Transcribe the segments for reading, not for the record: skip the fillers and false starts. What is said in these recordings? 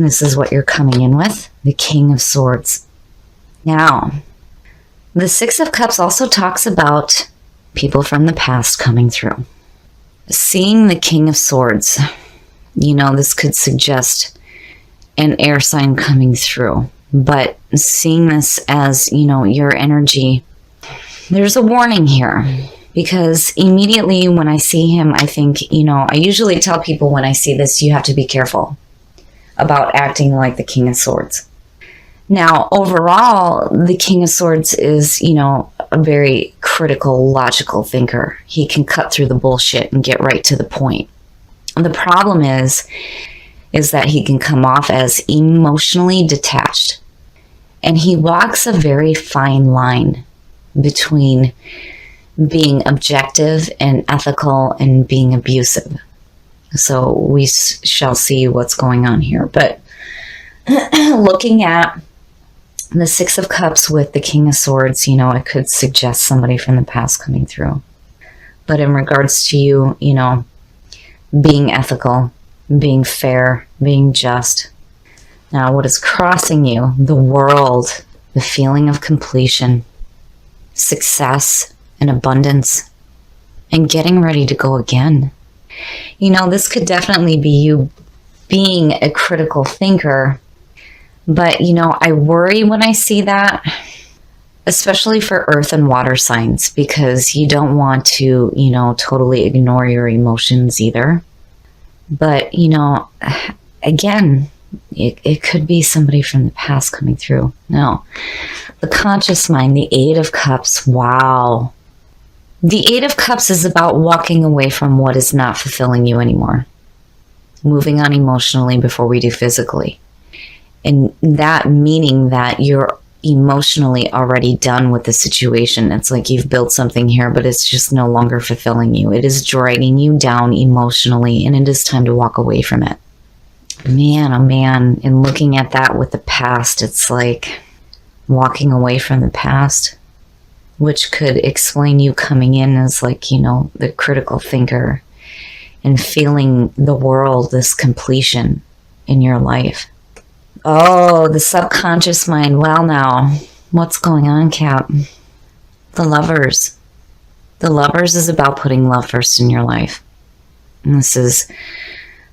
This is what you're coming in with, the King of Swords. Now, the Six of Cups also talks about people from the past coming through. Seeing the King of Swords, this could suggest an air sign coming through. But seeing this as, your energy, there's a warning here. Because immediately when I see him, I think, I usually tell people when I see this, you have to be careful about acting like the King of Swords. Now, overall, the King of Swords is, a very critical, logical thinker. He can cut through the bullshit and get right to the point. The problem is that he can come off as emotionally detached. And he walks a very fine line between being objective and ethical and being abusive. So we shall see what's going on here. But looking at the Six of Cups with the King of Swords, it could suggest somebody from the past coming through. But in regards to you, being ethical, being fair, being just. Now, what is crossing you? The world, the feeling of completion, success, and abundance, and getting ready to go again. This could definitely be you being a critical thinker. But, I worry when I see that, especially for earth and water signs, because you don't want to, totally ignore your emotions either. But, again, it could be somebody from the past coming through. Now, the conscious mind, the Eight of Cups, wow. The Eight of Cups is about walking away from what is not fulfilling you anymore. Moving on emotionally before we do physically. And that meaning that you're emotionally already done with the situation. It's like you've built something here, but it's just no longer fulfilling you. It is dragging you down emotionally, and it is time to walk away from it. Man, oh man, and looking at that with the past, it's like walking away from the past, which could explain you coming in as like, the critical thinker and feeling the world, this completion in your life. Oh, the subconscious mind. Well, now, what's going on, Cap? The Lovers. The Lovers is about putting love first in your life. And this is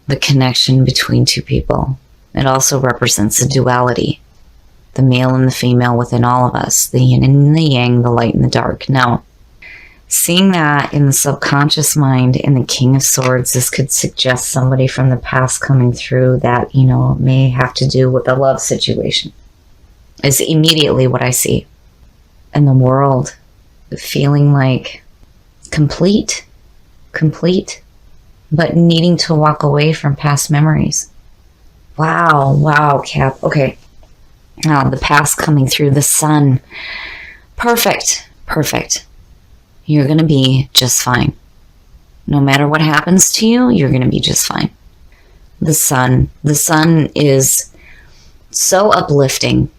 the connection between two people. It also represents a duality. The male and the female within all of us. The yin and the yang, the light and the dark. Now, seeing that in the subconscious mind in the King of Swords, this could suggest somebody from the past coming through that, may have to do with a love situation. Is immediately what I see. And the world feeling like complete, but needing to walk away from past memories. Wow, Cap. Okay. Now, the past coming through, the Sun. Perfect. You're going to be just fine. No matter what happens to you, you're going to be just fine. The Sun is so uplifting,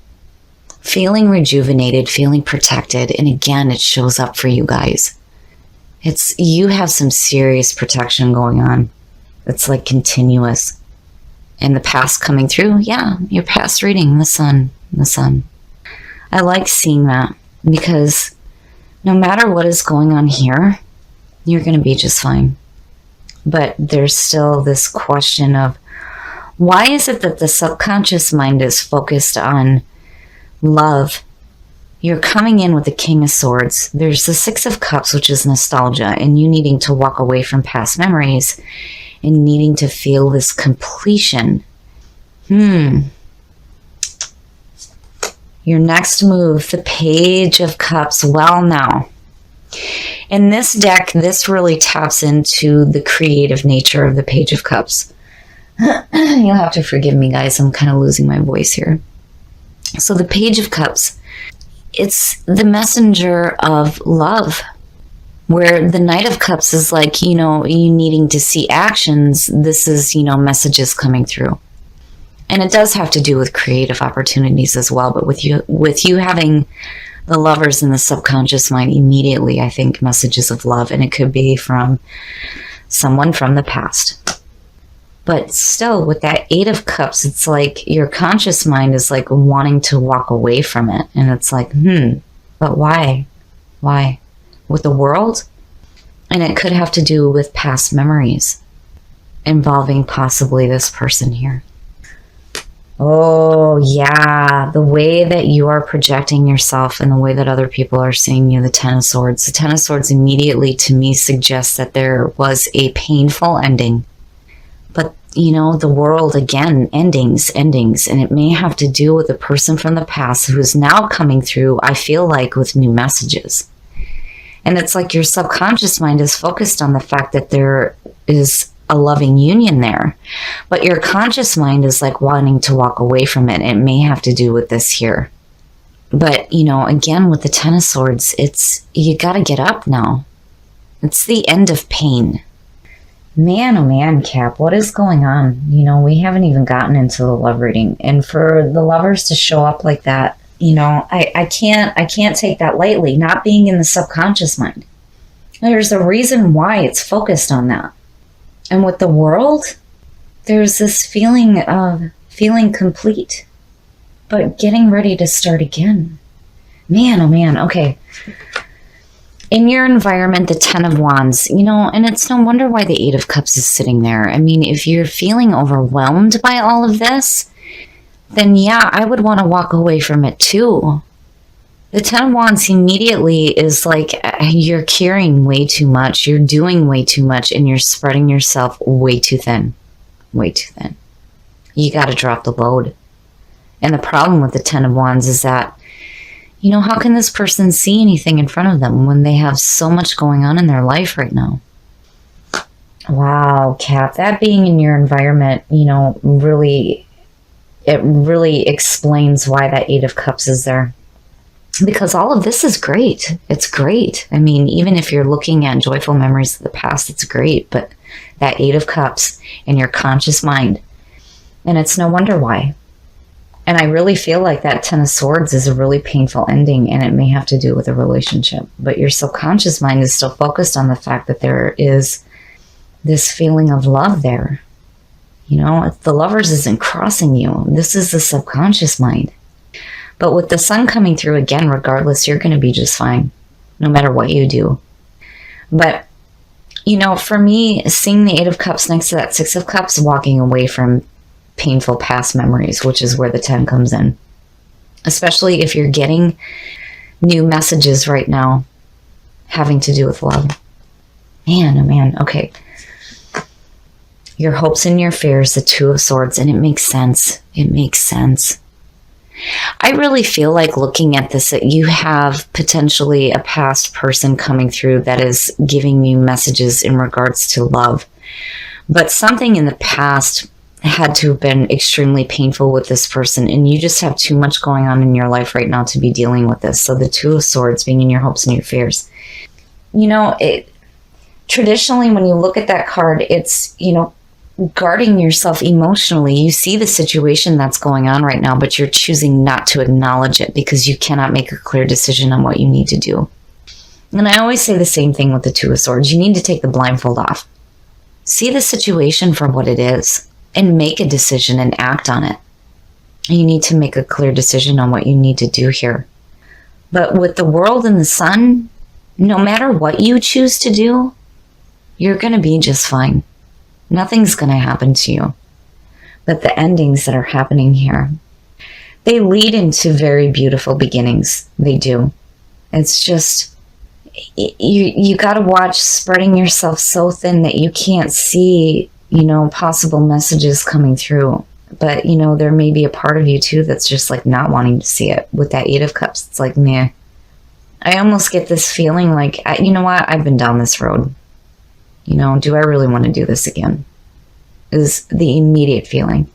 feeling rejuvenated, feeling protected. And again, it shows up for you guys. You have some serious protection going on. It's like continuous. And the past coming through, yeah, your past reading, the Sun. I like seeing that because no matter what is going on here, you're going to be just fine. But there's still this question of why is it that the subconscious mind is focused on love? You're coming in with the King of Swords. There's the Six of Cups, which is nostalgia, and you needing to walk away from past memories and needing to feel this completion. Your next move, the Page of Cups. Well, now, in this deck, this really taps into the creative nature of the Page of Cups. You'll have to forgive me, guys. I'm kind of losing my voice here. So the Page of Cups, it's the messenger of love, where the Knight of Cups is like, you needing to see actions. This is, messages coming through. And it does have to do with creative opportunities as well. But with you having the Lovers in the subconscious mind, immediately I think messages of love. And it could be from someone from the past. But still, with that Eight of Cups, it's like your conscious mind is like wanting to walk away from it. And it's like, but why? Why? With the world? And it could have to do with past memories involving possibly this person here. Oh, yeah. The way that you are projecting yourself and the way that other people are seeing you, the Ten of Swords. The Ten of Swords immediately to me suggests that there was a painful ending. But, you know, the world, again, endings. And it may have to do with a person from the past who is now coming through, I feel like, with new messages. And it's like your subconscious mind is focused on the fact that there is a loving union there. But your conscious mind is like wanting to walk away from it. It may have to do with this here. But, you know, again, with the Ten of Swords, it's, you got to get up now. It's the end of pain. Man, oh man, Cap, what is going on? You know, we haven't even gotten into the love reading. And for the lovers to show up like that, you know, I can't take that lightly, not being in the subconscious mind. There's a reason why it's focused on that. And with the world, there's this feeling of feeling complete, but getting ready to start again. Man, oh man, okay. In your environment, the Ten of Wands, you know, and it's no wonder why the Eight of Cups is sitting there. I mean, if you're feeling overwhelmed by all of this, then yeah, I would want to walk away from it too. The Ten of Wands immediately is like, you're carrying way too much, you're doing way too much, and you're spreading yourself way too thin. Way too thin. You got to drop the load. And the problem with the Ten of Wands is that, you know, how can this person see anything in front of them when they have so much going on in their life right now? Wow, Cap, that being in your environment, you know, really, it really explains why that Eight of Cups is there. Because all of this is great. It's great. I mean, even if you're looking at joyful memories of the past, it's great. But that Eight of Cups in your conscious mind, and it's no wonder why. And I really feel like that Ten of Swords is a really painful ending, and it may have to do with a relationship. But your subconscious mind is still focused on the fact that there is this feeling of love there. You know, if the lovers isn't crossing you, this is the subconscious mind. But with the sun coming through again, regardless, you're going to be just fine, no matter what you do. But, you know, for me, seeing the Eight of Cups next to that Six of Cups, walking away from painful past memories, which is where the 10 comes in. Especially if you're getting new messages right now having to do with love. Man, oh man, okay. Your hopes and your fears, the Two of Swords, and it makes sense. It makes sense. I really feel like looking at this that you have potentially a past person coming through that is giving you messages in regards to love. But something in the past had to have been extremely painful with this person, and you just have too much going on in your life right now to be dealing with this. So the Two of Swords being in your hopes and your fears. You know, traditionally when you look at that card, it's, you know, guarding yourself emotionally. You see the situation that's going on right now, but you're choosing not to acknowledge it because you cannot make a clear decision on what you need to do. And I always say the same thing with the Two of Swords. You need to take the blindfold off. See the situation for what it is and make a decision and act on it. You need to make a clear decision on what you need to do here. But with the world and the sun, no matter what you choose to do, you're going to be just fine. Nothing's going to happen to you. But the endings that are happening here, they lead into very beautiful beginnings. They do. It's just, you got to watch spreading yourself so thin that you can't see, you know, possible messages coming through. But, you know, there may be a part of you too that's just like not wanting to see it. With that Eight of Cups, it's like, meh. I almost get this feeling like, you know what, I've been down this road. You know, do I really want to do this again? Is the immediate feeling.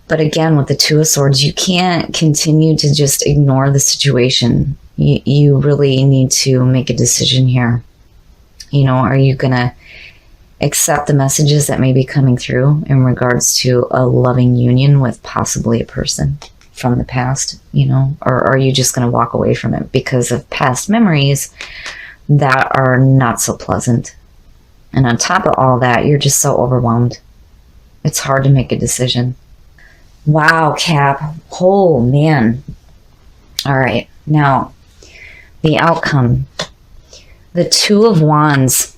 But again, with the Two of Swords, you can't continue to just ignore the situation. You really need to make a decision here. You know, are you going to accept the messages that may be coming through in regards to a loving union with possibly a person from the past, you know, or are you just going to walk away from it because of past memories that are not so pleasant? And on top of all that, you're just so overwhelmed. It's hard to make a decision. Wow, Cap. Oh, man. All right. Now, the outcome. The Two of Wands.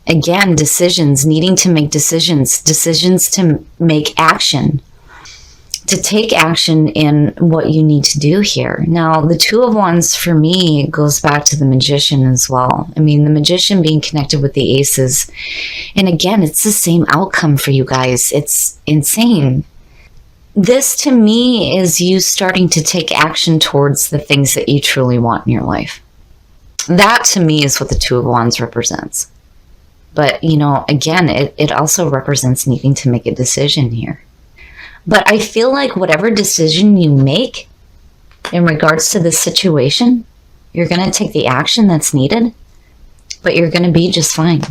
Again, decisions, needing to make decisions. Decisions to make action. To take action in what you need to do here. Now, the Two of Wands for me goes back to the Magician as well. I mean, the Magician being connected with the Aces. And again, it's the same outcome for you guys. It's insane. This to me is you starting to take action towards the things that you truly want in your life. That to me is what the Two of Wands represents. But, you know, again, it also represents needing to make a decision here. But I feel like whatever decision you make in regards to this situation, you're going to take the action that's needed, but you're going to be just fine.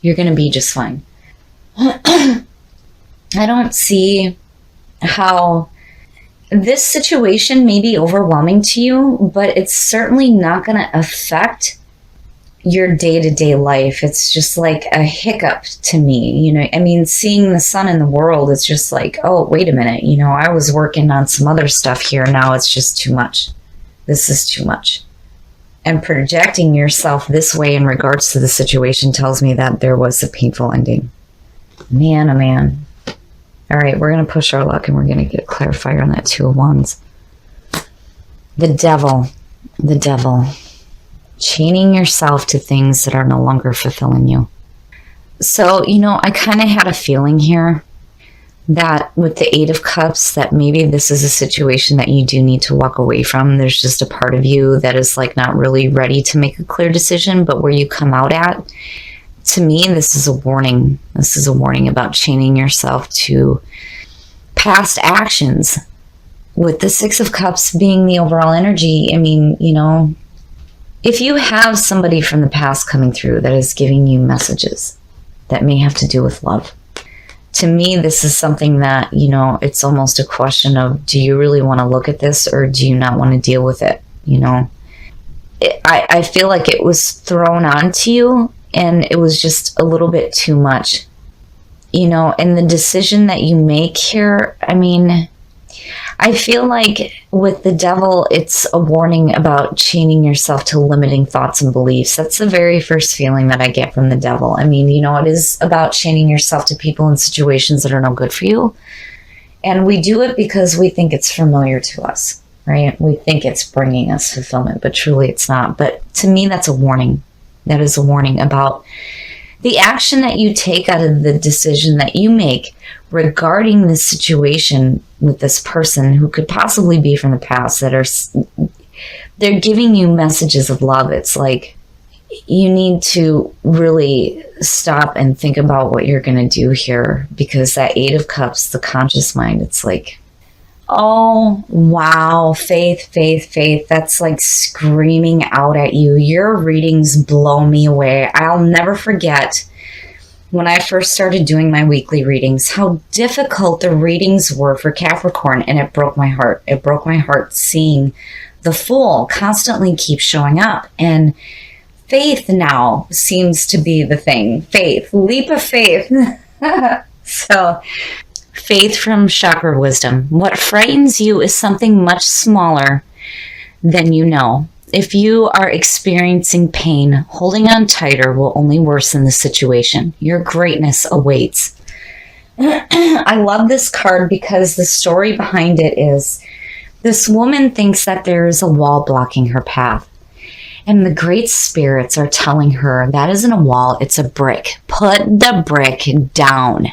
You're going to be just fine. I don't see how this situation may be overwhelming to you, but it's certainly not going to affect your day-to-day life. It's just like a hiccup to me, you know. I mean, seeing the sun in the world is just like, oh, wait a minute, you know, I was working on some other stuff here. Now it's just too much. This is too much. And projecting yourself this way in regards to the situation tells me that there was a painful ending. Man, oh man. All right, we're going to push our luck and we're going to get a clarifier on that Two of Wands. The Devil. The Devil. Chaining yourself to things that are no longer fulfilling you. So, you know, I kind of had a feeling here that with the Eight of Cups, that maybe this is a situation that you do need to walk away from. There's just a part of you that is like not really ready to make a clear decision, but where you come out at, to me, this is a warning. This is a warning about chaining yourself to past actions. With the Six of Cups being the overall energy, I mean, you know, if you have somebody from the past coming through that is giving you messages that may have to do with love, to me, this is something that, you know, it's almost a question of, do you really want to look at this or do you not want to deal with it? You know, I feel like it was thrown onto you and it was just a little bit too much, you know, and the decision that you make here, I mean, I feel like with the Devil, it's a warning about chaining yourself to limiting thoughts and beliefs. That's the very first feeling that I get from the Devil. I mean, you know, it is about chaining yourself to people and situations that are no good for you. And we do it because we think it's familiar to us, right? We think it's bringing us fulfillment, but truly it's not. But to me, that's a warning. That is a warning about the action that you take out of the decision that you make regarding this situation with this person who could possibly be from the past that are, they're giving you messages of love. It's like you need to really stop and think about what you're going to do here, because that Eight of Cups, the conscious mind, it's like, oh, wow, faith, faith, faith. That's like screaming out at you. Your readings blow me away. I'll never forget when I first started doing my weekly readings, how difficult the readings were for Capricorn, and it broke my heart. It broke my heart seeing the Fool constantly keep showing up. And faith now seems to be the thing. Faith, leap of faith. So, faith from chakra wisdom. What frightens you is something much smaller than you know. If you are experiencing pain, holding on tighter will only worsen the situation. Your greatness awaits. I love this card because the story behind it is this woman thinks that there is a wall blocking her path. And the great spirits are telling her that isn't a wall, it's a brick. Put the brick down.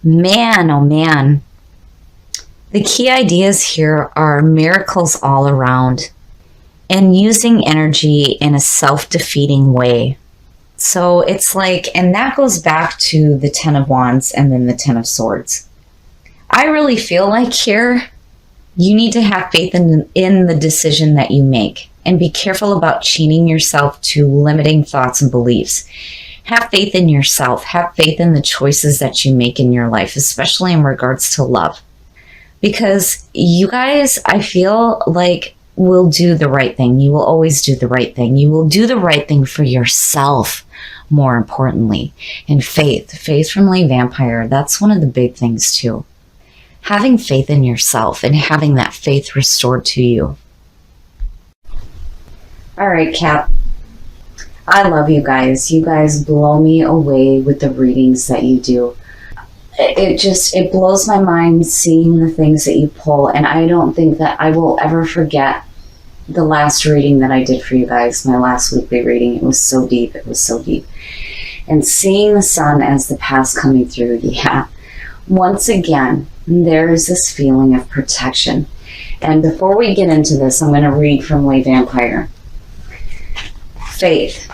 Man, oh man. The key ideas here are miracles all around and using energy in a self-defeating way. So it's like, and that goes back to the Ten of Wands and then the Ten of Swords. I really feel like here, you need to have faith in the decision that you make and be careful about chaining yourself to limiting thoughts and beliefs. Have faith in yourself. Have faith in the choices that you make in your life, especially in regards to love. Because you guys, I feel like, will do the right thing. You will always do the right thing. You will do the right thing for yourself more importantly. And faith from Lady Vampire, that's one of the big things too. Having faith in yourself and having that faith restored to you. All right, Cap. I love you guys. You guys blow me away with the readings that you do. It blows my mind seeing the things that you pull, and I don't think that I will ever forget the last reading that I did for you guys, my last weekly reading. It was so deep. It was so deep. And seeing the sun as the past coming through, yeah. Once again, there is this feeling of protection. And before we get into this, I'm going to read from Lady Vampire. Faith.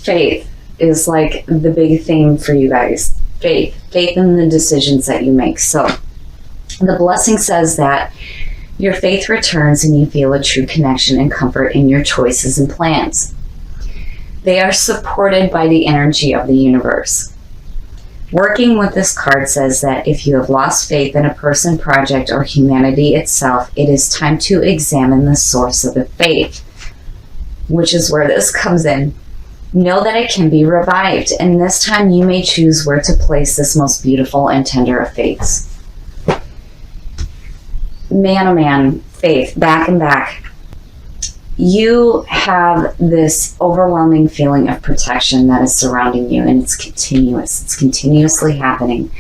Faith is like the big theme for you guys. Faith in the decisions that you make. So the blessing says that your faith returns and you feel a true connection and comfort in your choices and plans. They are supported by the energy of the universe. Working with this card says that if you have lost faith in a person, project, or humanity itself, it is time to examine the source of the faith, which is where this comes in. Know that it can be revived, and this time you may choose where to place this most beautiful and tender of faiths. Man, oh man, faith, back and back. You have this overwhelming feeling of protection that is surrounding you, and it's continuous. It's continuously happening.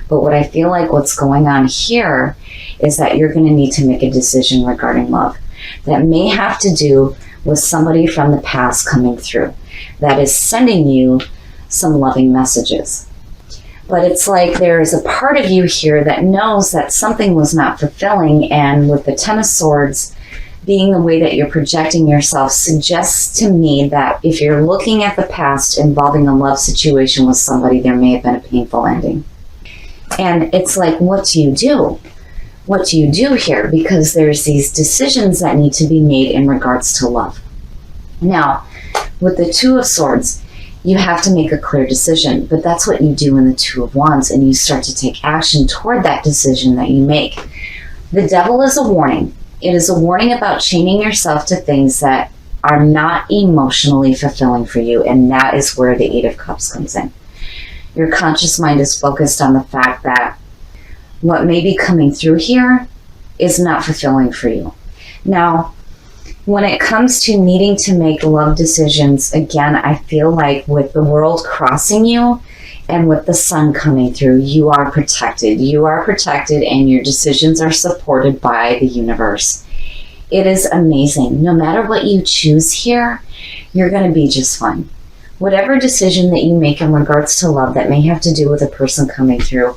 But what I feel like what's going on here is that you're going to need to make a decision regarding love that may have to do with somebody from the past coming through that is sending you some loving messages. But it's like there is a part of you here that knows that something was not fulfilling, and with the Ten of Swords being the way that you're projecting yourself suggests to me that if you're looking at the past involving a love situation with somebody, there may have been a painful ending. And it's like, what do you do? What do you do here? Because there's these decisions that need to be made in regards to love. Now, with the Two of Swords, you have to make a clear decision, but that's what you do in the Two of Wands, and you start to take action toward that decision that you make. The Devil is a warning. It is a warning about chaining yourself to things that are not emotionally fulfilling for you, and that is where the Eight of Cups comes in. Your conscious mind is focused on the fact that what may be coming through here is not fulfilling for you. Now, when it comes to needing to make love decisions, again, I feel like with the world crossing you and with the sun coming through, you are protected. You are protected, and your decisions are supported by the universe. It is amazing. No matter what you choose here, you're going to be just fine. Whatever decision that you make in regards to love that may have to do with a person coming through,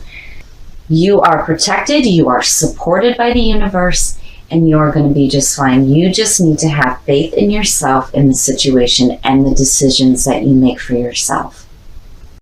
you are protected, you are supported by the universe, and you're going to be just fine. You just need to have faith in yourself, in the situation, and the decisions that you make for yourself.